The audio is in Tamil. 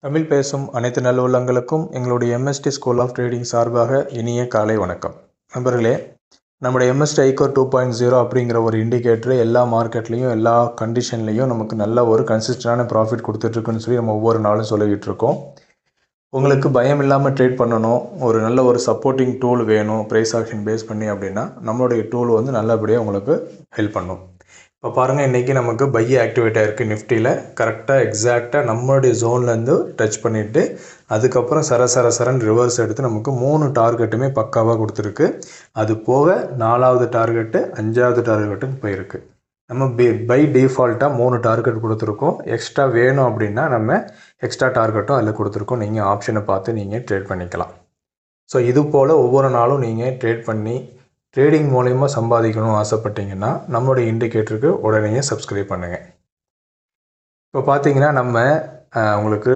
தமிழ் பேசும் அனைத்து நல்லுள்ளங்களுக்கும் எங்களுடைய எம்எஸ்டி ஸ்கூல் ஆஃப் ட்ரேடிங் சார்பாக இனிய காலை வணக்கம். நண்பர்களே, நம்முடைய எம்எஸ்டி ஐகோர் 2.0 அப்படிங்கிற ஒரு இண்டிகேட்டர் எல்லா மார்க்கெட்லேயும் எல்லா கண்டிஷன்லேயும் நமக்கு நல்ல ஒரு கன்சிஸ்டண்டான ப்ராஃபிட் கொடுத்துட்ருக்குன்னு சொல்லி நம்ம ஒவ்வொரு நாளும் சொல்லிக்கிட்டு இருக்கோம். உங்களுக்கு பயம் இல்லாமல் ட்ரேட் பண்ணணும், ஒரு நல்ல ஒரு சப்போர்ட்டிங் டூல் வேணும் ப்ரைஸ் ஆக்ஷன் பேஸ் பண்ணி அப்படின்னா நம்மளுடைய டூல் வந்து நல்லபடியாக உங்களுக்கு ஹெல்ப் பண்ணும். இப்போ பாருங்கள், இன்றைக்கி நமக்கு பை ஆக்டிவேட் ஆகிருக்கு நிஃப்டியில். கரெக்டாக எக்ஸாக்டாக நம்மளுடைய ஜோன்லேருந்து டச் பண்ணிவிட்டு அதுக்கப்புறம் சரன் ரிவர்ஸ் எடுத்து நமக்கு 3 டார்கெட்டுமே பக்காவாக கொடுத்துருக்கு. அது போக 4வது டார்கெட்டு 5வது டார்கெட்டுன்னு போயிருக்கு. நம்ம பை டிஃபால்ட்டாக 3 டார்கெட் கொடுத்துருக்கோம். எக்ஸ்ட்ரா வேணும் அப்படின்னா நம்ம எக்ஸ்ட்ரா டார்கெட்டும் அதில் கொடுத்துருக்கோம். நீங்கள் ஆப்ஷனை பார்த்து நீங்கள் ட்ரேட் பண்ணிக்கலாம். ஸோ இது போல் ஒவ்வொரு நாளும் நீங்கள் ட்ரேட் பண்ணி ட்ரேடிங் மூலயமா சம்பாதிக்கணும்னு ஆசைப்பட்டீங்கன்னா நம்மளுடைய இண்டிகேட்டருக்கு உடனே சப்ஸ்கிரைப் பண்ணுங்கள். இப்போ பார்த்தீங்கன்னா நம்ம உங்களுக்கு